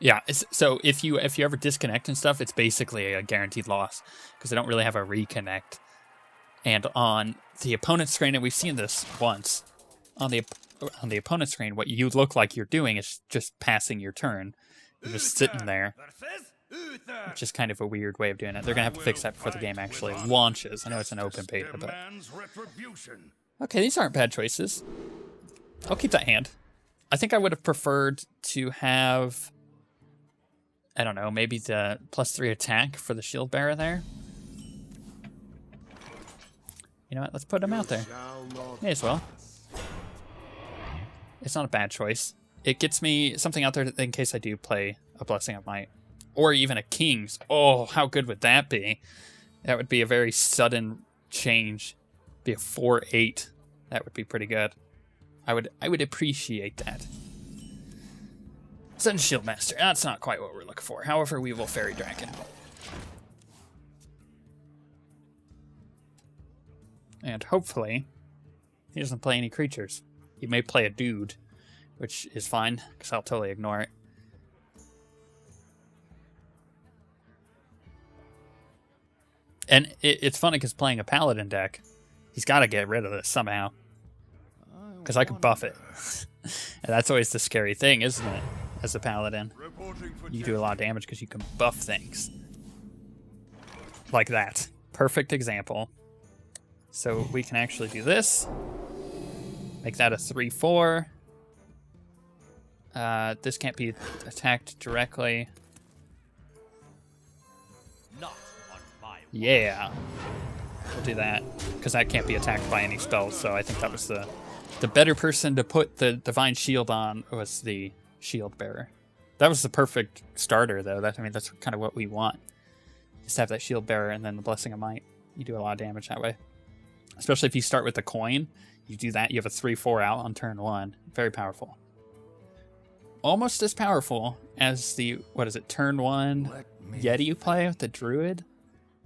Yeah, so if you ever disconnect and stuff, it's basically a guaranteed loss because they don't really have a reconnect. And on the opponent's screen, and we've seen this once, on the opponent's screen, what you look like you're doing is just passing your turn. You're just sitting there, which is kind of a weird way of doing it. They're going to have to fix that before the game actually launches. I know it's an open beta, but... Okay, these aren't bad choices. I'll keep that hand. I think I would have preferred to have... I don't know, maybe the +3 attack for the shield bearer there. You know what, let's put him out there. May as well. It's not a bad choice. It gets me something out there in case I do play a Blessing of Might. Or even a King's. Oh, how good would that be? That would be a very sudden change. Be a 4/8. That would be pretty good. I would appreciate that. Sudden Shield Master. That's not quite what we're looking for. However, we will Fairy Dragon. And hopefully, he doesn't play any creatures. He may play a dude, which is fine, because I'll totally ignore it. And it's funny because playing a Paladin deck, he's got to get rid of this somehow. Because I could buff it. And that's always the scary thing, isn't it? As a Paladin. You do a lot of damage because you can buff things. Like that. Perfect example. So we can actually do this. Make that a 3/4. This can't be attacked directly. Yeah. We'll do that. Because that can't be attacked by any spells, so I think that was the better person to put the Divine Shield on was the Shield Bearer. That was the perfect starter, though. That's kind of what we want. Just have that Shield Bearer and then the Blessing of Might. You do a lot of damage that way. Especially if you start with the coin. You do that, you have a 3/4 out on turn 1. Very powerful. Almost as powerful as the, turn 1 Yeti you play with the Druid.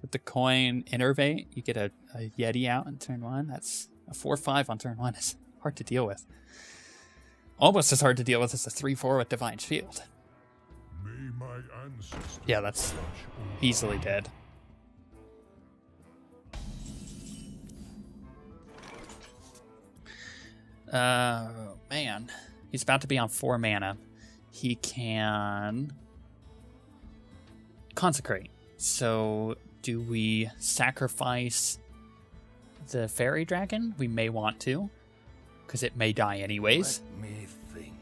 With the coin Innervate, you get a Yeti out on turn 1. That's a 4/5 on turn 1. It's hard to deal with. Almost as hard to deal with as a 3/4 with Divine Shield. Yeah, that's easily dead. Man. He's about to be on 4 mana. He can consecrate. So, do we sacrifice the Fairy Dragon? We may want to, because it may die anyways. Let me think.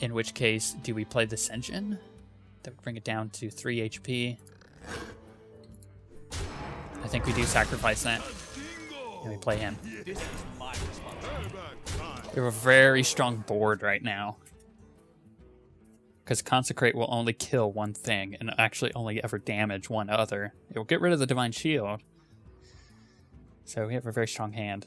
In which case, do we play the Ascension? That would bring it down to 3 HP. I think we do sacrifice that. And we play him. We have a very strong board right now. Because Consecrate will only kill one thing and actually only ever damage one other. It will get rid of the Divine Shield. So we have a very strong hand.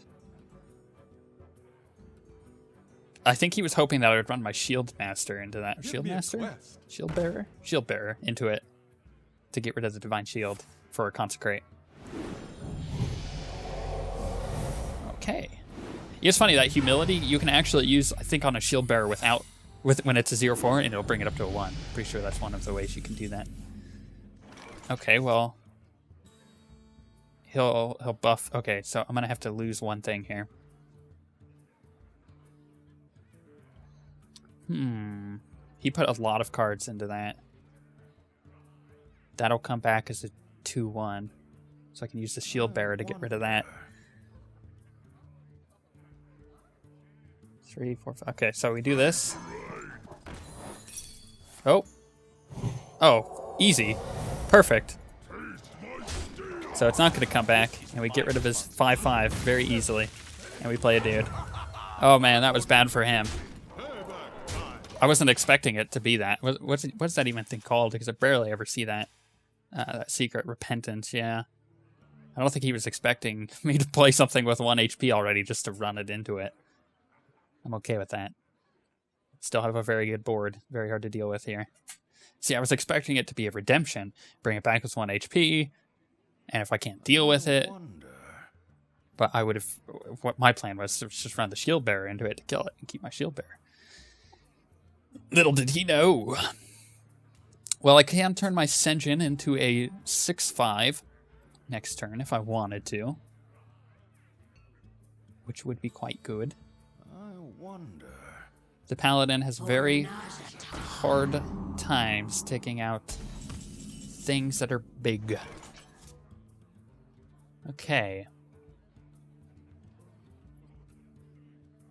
I think he was hoping that I would run my Shield Master into that. Shield Master? Shield Bearer? Shield Bearer into it to get rid of the Divine Shield for a Consecrate. Okay. It's funny, that Humility, you can actually use, I think, on a Shield Bearer when it's a 0/4, and it'll bring it up to a 1. Pretty sure that's one of the ways you can do that. Okay, well, he'll buff. Okay, so I'm gonna have to lose one thing here. He put a lot of cards into that. That'll come back as a 2/1, so I can use the Shield Bearer to get rid of that. 3, 4, 5. Okay, so we do this. Oh, easy. Perfect. So it's not going to come back, and we get rid of his 5/5 very easily, and we play a dude. Oh man, that was bad for him. I wasn't expecting it to be that. What's that even thing called? Because I barely ever see that. That secret repentance, yeah. I don't think he was expecting me to play something with 1 HP already just to run it into it. I'm okay with that. Still have a very good board. Very hard to deal with here. See, I was expecting it to be a redemption. Bring it back with 1 HP. And if I can't deal with it, But I would have... What my plan was to just run the shield bearer into it to kill it and keep my shield bearer. Little did he know. Well, I can turn my Senjin into a 6/5 next turn if I wanted to. Which would be quite good. I wonder. The Paladin has very hard times taking out things that are big. Okay.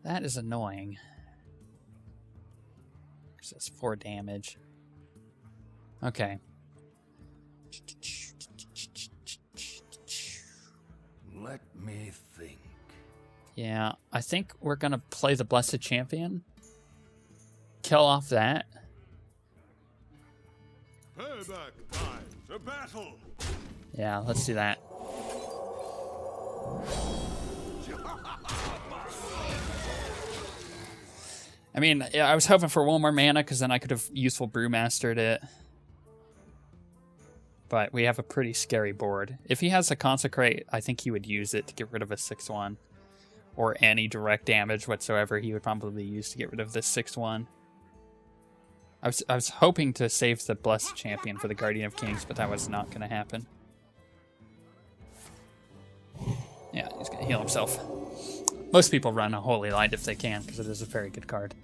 That is annoying. Because it's 4 damage. Okay. Let me think. Yeah, I think we're going to play the Blessed Champion. Kill off that. Payback time to battle. Yeah, let's do that. I mean, yeah, I was hoping for 1 more mana because then I could have useful Brewmastered it. But we have a pretty scary board. If he has a Consecrate, I think he would use it to get rid of a 6/1. Or any direct damage whatsoever he would probably use to get rid of this 6/1. I was hoping to save the Blessed Champion for the Guardian of Kings, but that was not going to happen. Yeah, he's going to heal himself. Most people run a Holy Light if they can, because it is a very good card.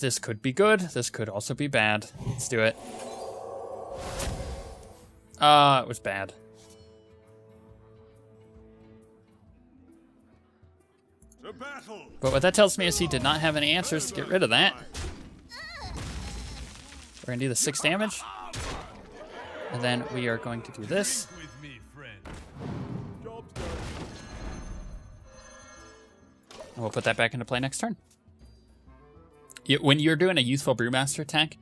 This could be good. This could also be bad. Let's do it. It was bad. But what that tells me is he did not have any answers to get rid of that. We're going to do the 6 damage. And then we are going to do this. And we'll put that back into play next turn. When you're doing a Youthful Brewmaster attack,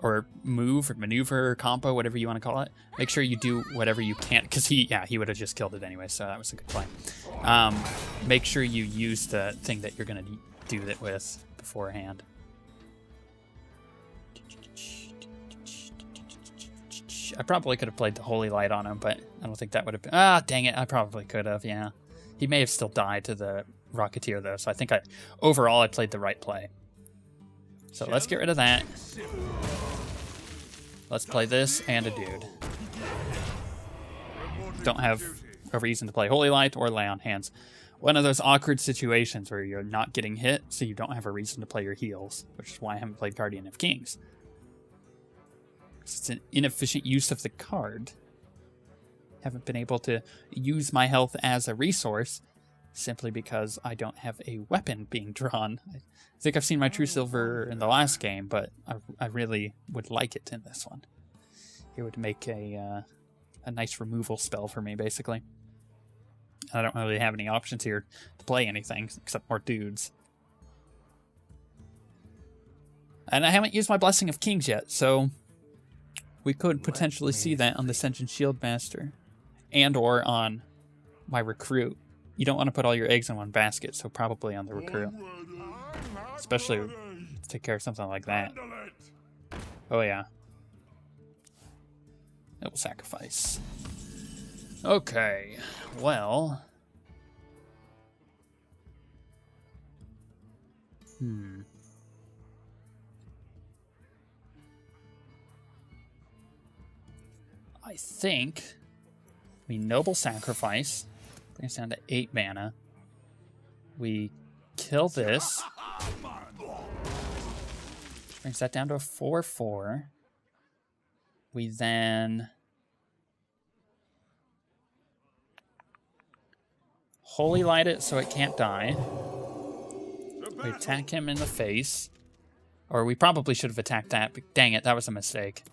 or move, or maneuver, or combo, whatever you want to call it, make sure you do whatever you can, because he would have just killed it anyway, so that was a good play. Make sure you use the thing that you're going to do that with beforehand. I probably could have played the Holy Light on him, but I don't think that would have been... Ah, dang it, I probably could have, yeah. He may have still died to the Rocketeer, though, so I think overall I played the right play. So let's get rid of that. Let's play this and a dude. Don't have a reason to play Holy Light or Lay on Hands. One of those awkward situations where you're not getting hit, so you don't have a reason to play your heals, which is why I haven't played Guardian of Kings. It's an inefficient use of the card. Haven't been able to use my health as a resource simply because I don't have a weapon being drawn. I think I've seen my True Silver in the last game, but I really would like it in this one. It would make a nice removal spell for me, basically. I don't really have any options here to play anything except more dudes. And I haven't used my Blessing of Kings yet, so we could potentially see that on the Ascension Shieldmaster and or on my Recruit. You don't want to put all your eggs in one basket, so probably on the Recruit. Especially to take care of something like that. Oh yeah. Noble Sacrifice. Okay, well... I think we Noble Sacrifice, brings down to 8 mana. We kill this, brings that down to a 4/4. We then Holy Light it so it can't die. We attack him in the face. Or we probably should have attacked that, but dang it, that was a mistake.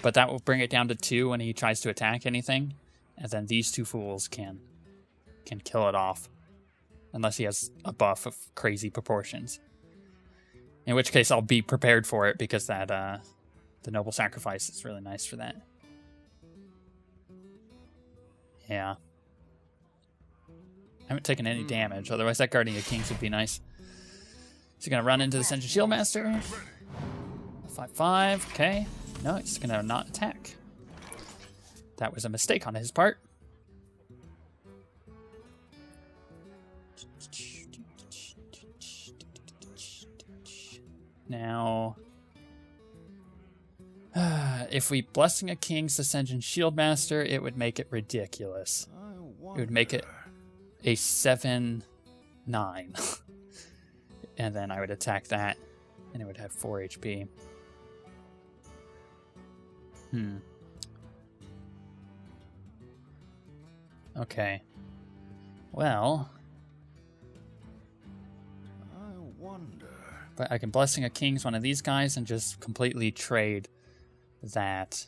But that will bring it down to 2 when he tries to attack anything. And then these 2 fools can kill it off. Unless he has a buff of crazy proportions. In which case I'll be prepared for it because that the Noble Sacrifice is really nice for that. Yeah. I haven't taken any damage, otherwise that Guardian of Kings would be nice. So you're gonna run into the Ascension Shieldmaster. 5/5, okay. No, it's gonna not attack. That was a mistake on his part. Now, if we Blessing a King's Ascension Shieldmaster, it would make it ridiculous. It would make it a 7-9. And then I would attack that, and it would have 4 HP. Okay. Well, I wonder. but I can Blessing a King's one of these guys and just completely trade that.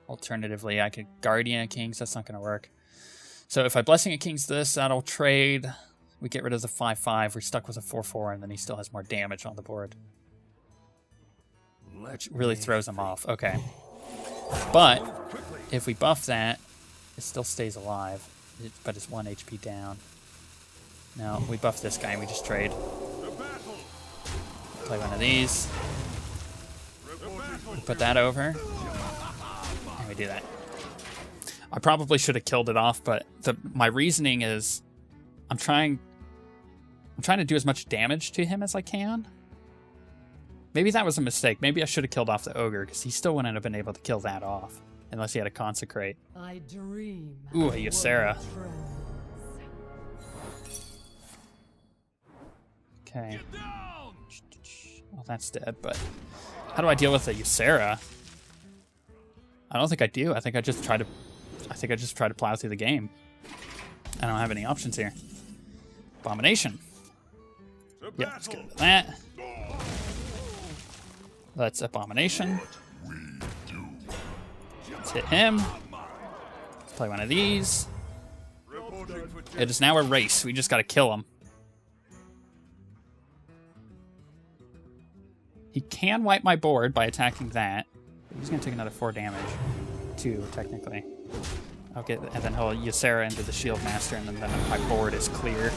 Alternatively, I could Guardian a King's. That's not going to work. So if I Blessing a King's this, that'll trade. We get rid of the 5/5. We're stuck with a 4/4, and then he still has more damage on the board. Which really throws him off. Okay. But if we buff that, it still stays alive. But it's 1 HP down. Now, we buff this guy and we just trade. Play one of these. We put that over. And we do that. I probably should have killed it off, but my reasoning is I'm trying to do as much damage to him as I can. Maybe that was a mistake. Maybe I should have killed off the ogre, because he still wouldn't have been able to kill that off. Unless he had to consecrate. I dream. Ooh, a Ysera. Okay. Well, that's dead, but how do I deal with a Ysera? I don't think I do. I think I just try to plow through the game. I don't have any options here. Abomination. Yep, let's get rid of that. Let's Abomination. Let's hit him. Let's play one of these. It is now a race. We just gotta kill him. He can wipe my board by attacking that. He's gonna take another 4 damage. 2, technically. And then he'll Ysera into the Shieldmaster, and then my board is clear.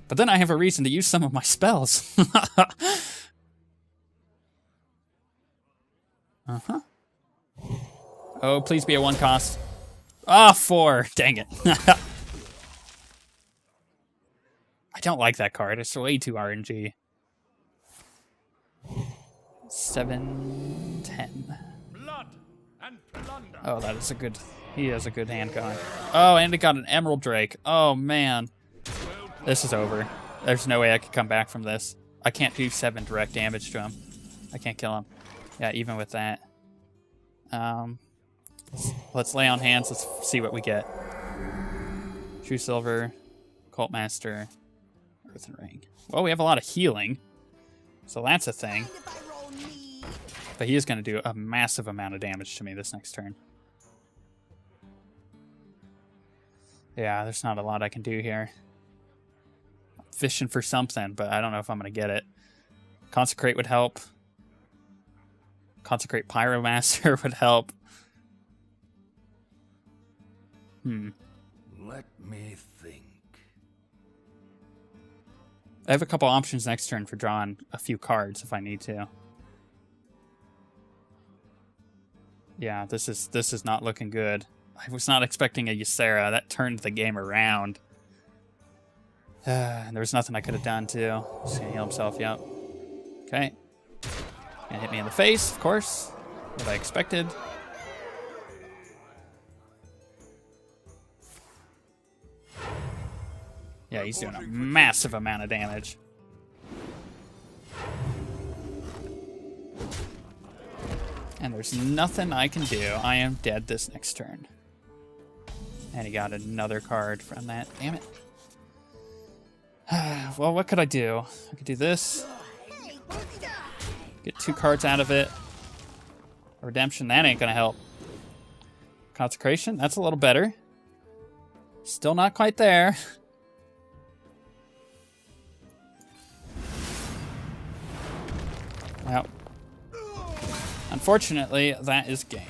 But then I have a reason to use some of my spells. Uh-huh. Oh, please be a 1 cost. Ah, 4. Dang it. I don't like that card. It's way too RNG. 7, 10. Blood and plunder. Oh, that is a good... He has a good hand going. Oh, and it got an Emerald Drake. Oh, man. This is over. There's no way I could come back from this. I can't do 7 direct damage to him. I can't kill him. Yeah, even with that. Let's lay on hands. Let's see what we get. True Silver, Cult Master, Earthen Ring. Well, we have a lot of healing, so that's a thing. But he is going to do a massive amount of damage to me this next turn. Yeah, there's not a lot I can do here. I'm fishing for something, but I don't know if I'm going to get it. Consecrate would help. Consecrate Pyromaster would help. Let me think. I have a couple options next turn for drawing a few cards if I need to. Yeah, this is not looking good. I was not expecting a Ysera. That turned the game around. There was nothing I could have done too. Just gonna heal himself, yep. Okay. Gonna hit me in the face, of course. What I expected. Yeah, he's doing a massive amount of damage. And there's nothing I can do. I am dead this next turn. And he got another card from that. Damn it. Well, what could I do? I could do this. Get 2 cards out of it. Redemption, that ain't gonna help. Consecration, that's a little better. Still not quite there. Well, unfortunately, that is game.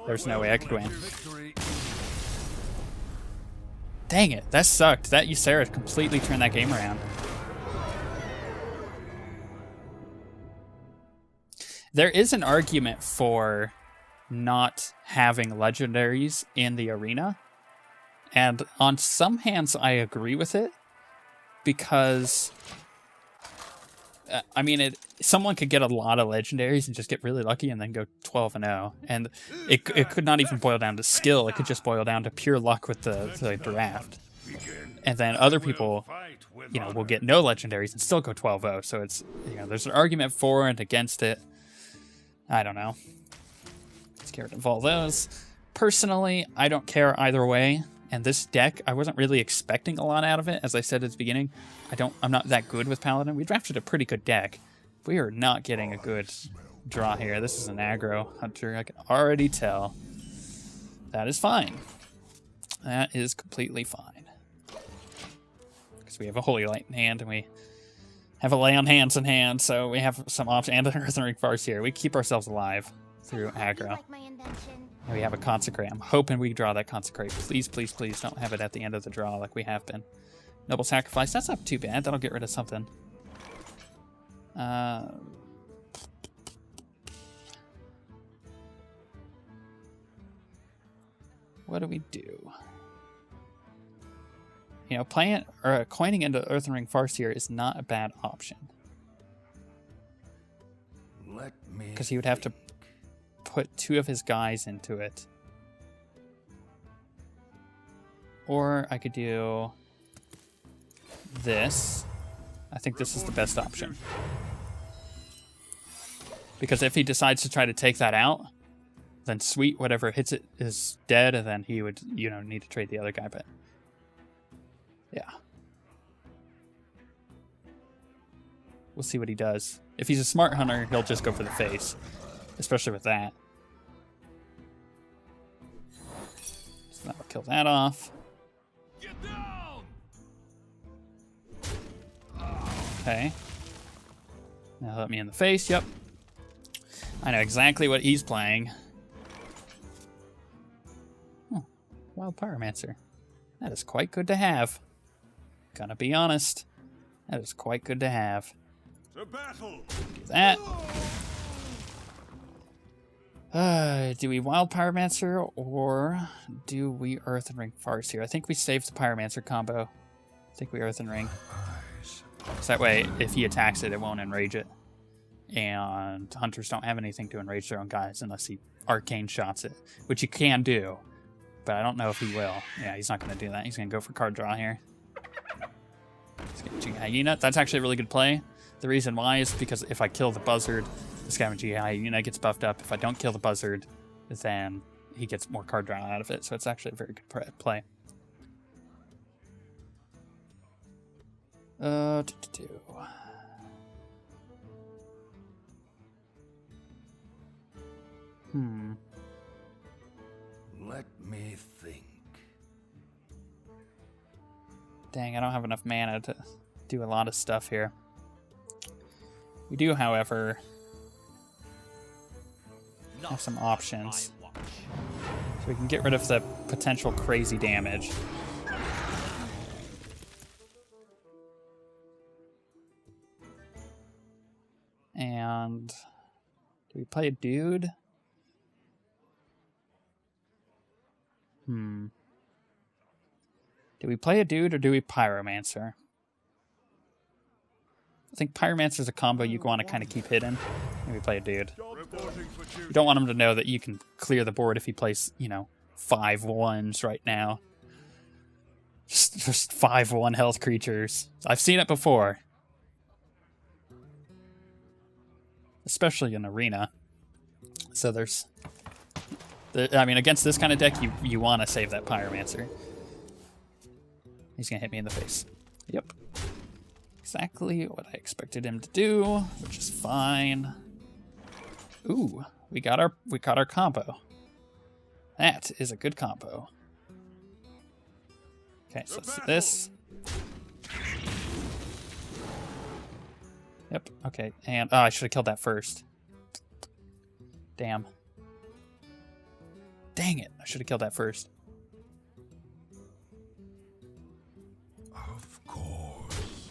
There's no way I could win. Dang it, that sucked. That Ysera completely turned that game around. There is an argument for not having legendaries in the arena. And on some hands, I agree with it. Because, I mean, someone could get a lot of legendaries and just get really lucky and then go 12-0. And it could not even boil down to skill. It could just boil down to pure luck with the draft. And then other people, you know, will get no legendaries and still go 12-0. So it's, you know, there's an argument for and against it. I don't know. Scared of all those. Personally, I don't care either way. And this deck, I wasn't really expecting a lot out of it. As I said at the beginning, I'm not that good with Paladin. We drafted a pretty good deck. We are not getting a good draw here. This is an aggro hunter. I can already tell. That is fine. That is completely fine. Because we have a Holy Light in hand, and we have a Lay on Hands in hand, so we have some options. And an Earthen Ring Farce here. We keep ourselves alive through aggro. And we have a Consecrate. I'm hoping we draw that Consecrate. Please, please, please don't have it at the end of the draw like we have been. Noble Sacrifice. That's not too bad. That'll get rid of something. What do we do? You know, playing or coining into Earthen Ring Farce here is not a bad option. Because he would have to put 2 of his guys into it. Or I could do this. I think this is the best option. Because if he decides to try to take that out, then sweet, whatever hits it is dead, and then he would, you know, need to trade the other guy, but yeah. We'll see what he does. If he's a smart hunter, he'll just go for the face. Especially with that. So that'll kill that off. Get down! Okay. Now let me in the face, yep. I know exactly what he's playing. Oh, Wild Pyromancer. That is quite good to have. Gonna be honest. That is quite good to have. To battle! Do that. Do we Wild Pyromancer or do we Earthen Ring Farce here? I think we saved the Pyromancer combo. I think we Earthen Ring. So that way, if he attacks it, it won't enrage it. And hunters don't have anything to enrage their own guys unless he arcane shots it, which he can do. But I don't know if he will. Yeah, he's not going to do that. He's going to go for card draw here. Scavenging Hyena. That's actually a really good play. The reason why is because if I kill the Buzzard, the Scavenging Hyena gets buffed up. If I don't kill the Buzzard, then he gets more card draw out of it. So it's actually a very good play. Let me think. Dang, I don't have enough mana to do a lot of stuff here. We do, however, have some options. So we can get rid of the potential crazy damage. And do we play a dude? Do we play a dude or do we Pyromancer? I think Pyromancer is a combo you want to kind of keep hidden. Maybe play a dude. You don't want him to know that you can clear the board if he plays, you know, 5/1s right now. Just 5/1 health creatures. I've seen it before. Especially in Arena. So there's... I mean, against this kind of deck, you want to save that Pyromancer. He's going to hit me in the face. Yep. Exactly what I expected him to do, which is fine. Ooh, we got our combo. That is a good combo. Okay, so let's do this. Yep, okay. And I should have killed that first. Damn. Dang it, I should have killed that first. Of course.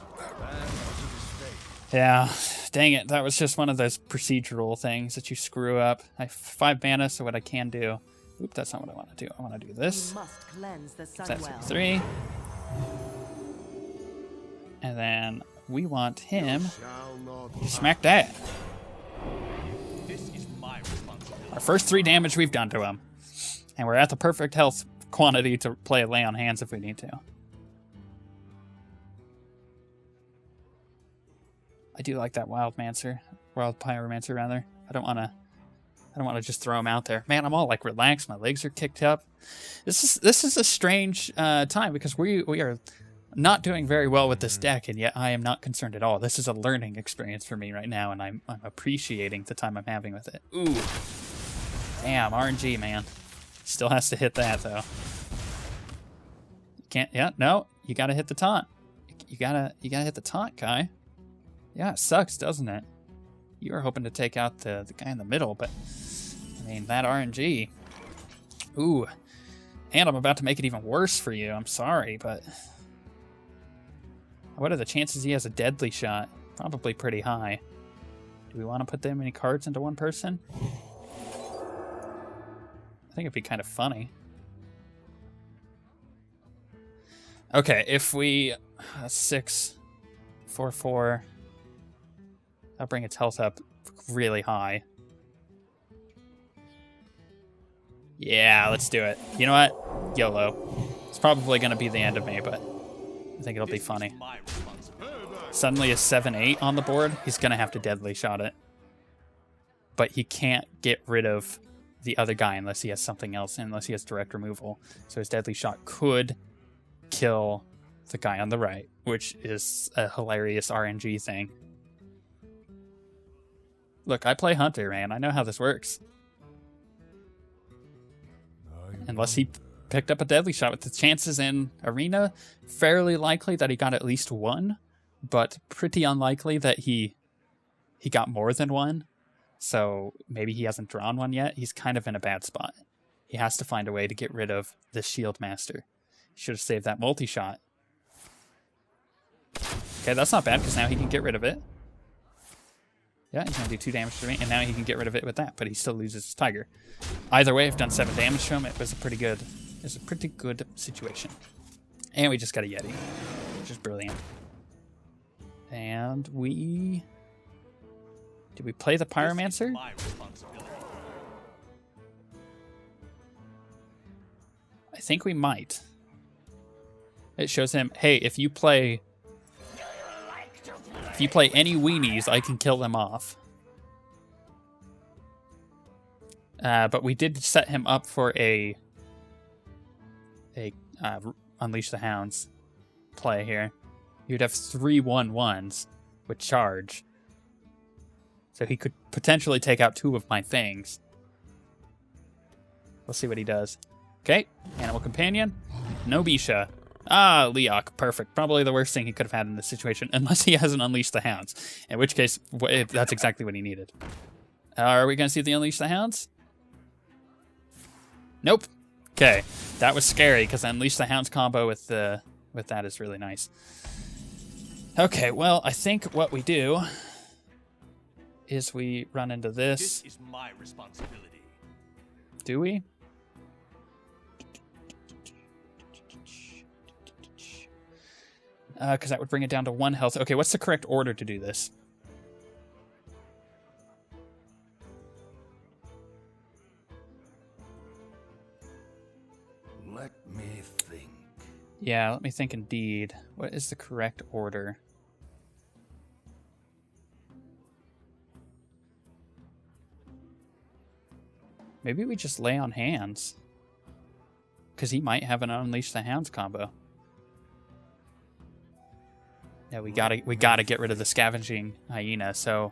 Yeah, dang it. That was just one of those procedural things that you screw up. I have 5 mana, so what I can do... Oop, that's not what I want to do. I want to do this. Must cleanse the sun That's well. 3. And then we want him to smack that. This is my responsibility. Our first 3 damage we've done to him. And we're at the perfect health quantity to play a lay on hands if we need to. I do like that wild pyromancer rather. I don't want to just throw him out there. Man, I'm all like relaxed. My legs are kicked up. This is a strange time because we are not doing very well with this deck, and yet I am not concerned at all. This is a learning experience for me right now, and I'm appreciating the time I'm having with it. Ooh, damn RNG, man. Still has to hit that though. Can't. Yeah, no. You gotta hit the taunt. You gotta hit the taunt, Kai. Yeah, it sucks, doesn't it? You were hoping to take out the guy in the middle, but I mean, that RNG. Ooh. And I'm about to make it even worse for you. I'm sorry, but what are the chances he has a deadly shot? Probably pretty high. Do we want to put that many cards into one person? I think it'd be kind of funny. Okay, if we 6, 4, 4. I'll bring its health up really high. Yeah, let's do it. You know what? YOLO. It's probably going to be the end of me, but I think it'll be funny. Suddenly a 7-8 on the board. He's going to have to deadly shot it. But he can't get rid of the other guy unless he has something else, unless he has direct removal. So his deadly shot could kill the guy on the right, which is a hilarious RNG thing. Look, I play Hunter, man. I know how this works. Unless he picked up a deadly shot with the chances in Arena, fairly likely that he got at least 1, but pretty unlikely that he got more than 1. So maybe he hasn't drawn one yet. He's kind of in a bad spot. He has to find a way to get rid of the Shield Master. He should have saved that multi-shot. Okay, that's not bad, because now he can get rid of it. Yeah, he's going to do 2 damage to me, and now he can get rid of it with that, but he still loses his Tiger. Either way, I've done 7 damage to him. It was a pretty good situation. And we just got a Yeti, which is brilliant. And did we play the Pyromancer? I think we might. It shows him, hey, if you play any weenies, I can kill them off. But we did set him up for a Unleash the Hounds play here. You'd have 3 1/1s with charge. So he could potentially take out 2 of my things. We'll see what he does. Okay, Animal Companion. No Bisha. Ah, Leok. Perfect. Probably the worst thing he could have had in this situation, unless he hasn't Unleashed the Hounds. In which case, that's exactly what he needed. Are we going to see the Unleash the Hounds? Nope. Okay, that was scary, because the Unleash the Hounds combo with that is really nice. Okay, well, I think what we do is we run into this. This is my responsibility. Do we? Because that would bring it down to 1 health. Okay, what's the correct order to do this? Let me think. Yeah, let me think indeed. What is the correct order? Maybe we just lay on hands. Because he might have an Unleash the Hounds combo. Yeah, we gotta get rid of the Scavenging Hyena, so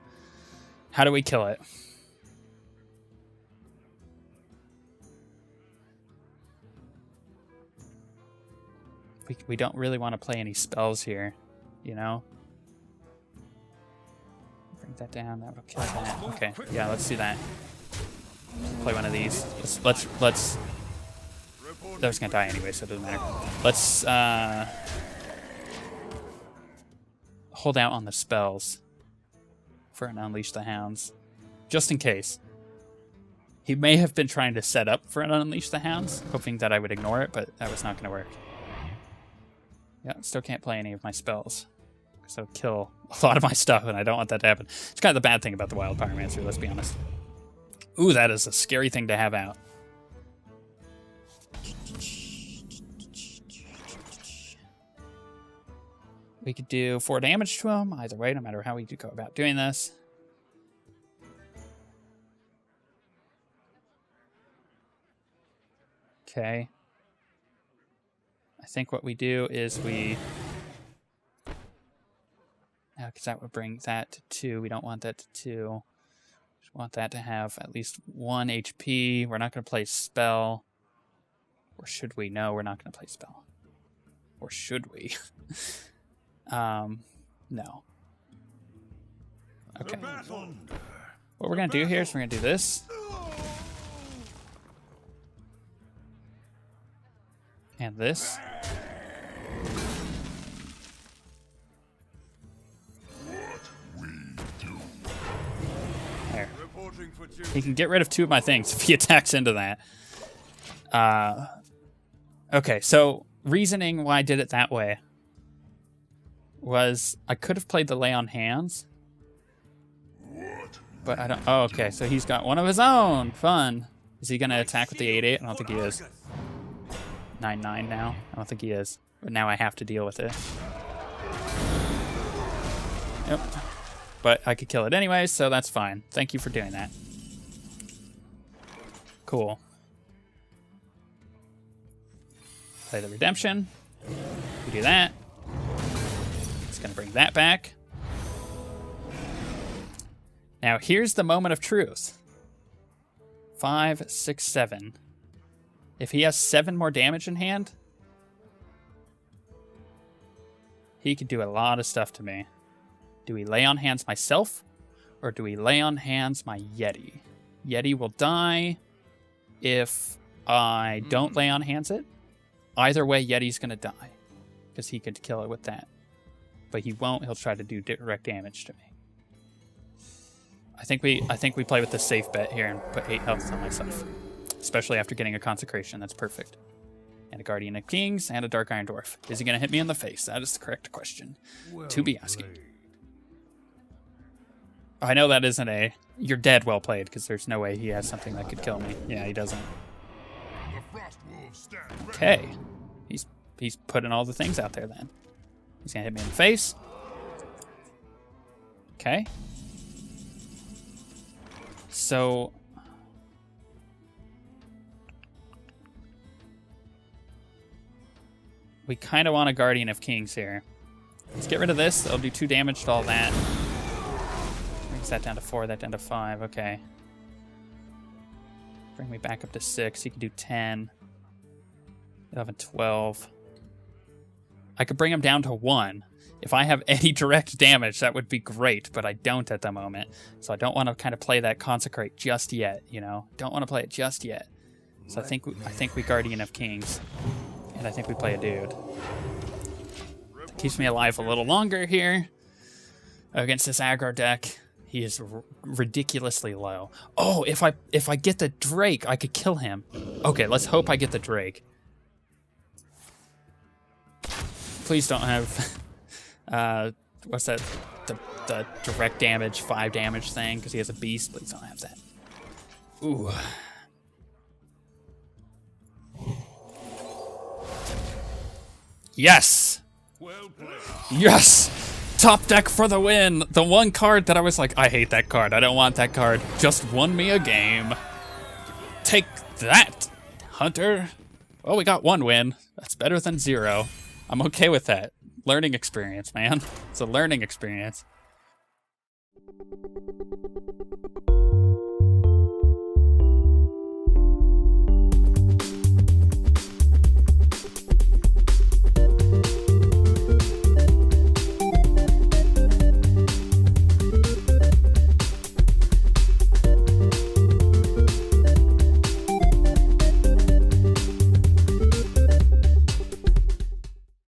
how do we kill it? We don't really want to play any spells here, you know? Bring that down, that will kill that. Okay, yeah, let's do that. Play one of these. Let's that was gonna die anyway, so it doesn't matter. Let's hold out on the spells. for an Unleash the Hounds. Just in case. He may have been trying to set up for an Unleash the Hounds, hoping that I would ignore it, but that was not going to work. Yeah, still can't play any of my spells. So kill a lot of my stuff, and I don't want that to happen. It's kind of the bad thing about the Wild Pyromancer, let's be honest. Ooh, that is a scary thing to have out. We could do 4 damage to him, either way, no matter how we go about doing this. Okay. I think what we do is we... because that would bring that to 2. We don't want that to 2. Just want that to have at least 1 HP. We're not going to play spell. Or should we? No, we're not going to play spell. Or should we? No. Okay. What we're going to do here is we're going to do this. And this. There. He can get rid of 2 of my things if he attacks into that. Okay, so reasoning why I did it that way was I could have played the Lay on Hands. But I don't... Oh, okay, so he's got one of his own. Fun. Is he going to attack with the 8/8? I don't think he is. 9/9 now. I don't think he is. But now I have to deal with it. Yep. But I could kill it anyway, so that's fine. Thank you for doing that. Cool. Play the Redemption. We do that. It's going to bring that back. Now, here's the moment of truth. 5, 6, 7. If he has 7 more damage in hand, he could do a lot of stuff to me. Do we Lay on Hands myself, or do we Lay on Hands my Yeti? Yeti will die if I don't Lay on Hands it. Either way, Yeti's going to die, because he could kill it with that. But he won't. He'll try to do direct damage to me. I think we play with the safe bet here and put 8 health on myself. Especially after getting a Consecration. That's perfect. And a Guardian of Kings and a Dark Iron Dwarf. Is he going to hit me in the face? That is the correct question to be asking. I know that isn't a... You're dead well played, because there's no way he has something that could kill me. Yeah, he doesn't. Okay. He's putting all the things out there then. He's going to hit me in the face. Okay. So... we kind of want a Guardian of Kings here. Let's get rid of this. I'll do 2 damage to all that. Brings that down to 4, that down to 5. Okay. Bring me back up to 6. He can do 10. 11, 12. I could bring him down to 1. If I have any direct damage, that would be great, but I don't at the moment. So I don't want to kind of play that Consecrate just yet, you know? Don't want to play it just yet. So I think we Guardian of Kings. And I think we play a dude. That keeps me alive a little longer here. Against this aggro deck. He is ridiculously low. Oh, if I get the Drake, I could kill him. Okay, let's hope I get the Drake. Please don't have... what's that? The direct damage, 5 damage thing, because he has a beast. Please don't have that. Ooh. Yes! Yes! Top deck for the win! The one card that I was like, I hate that card. I don't want that card. Just won me a game. Take that, Hunter. Well, we got 1 win. That's better than 0. I'm okay with that. Learning experience, man. It's a learning experience.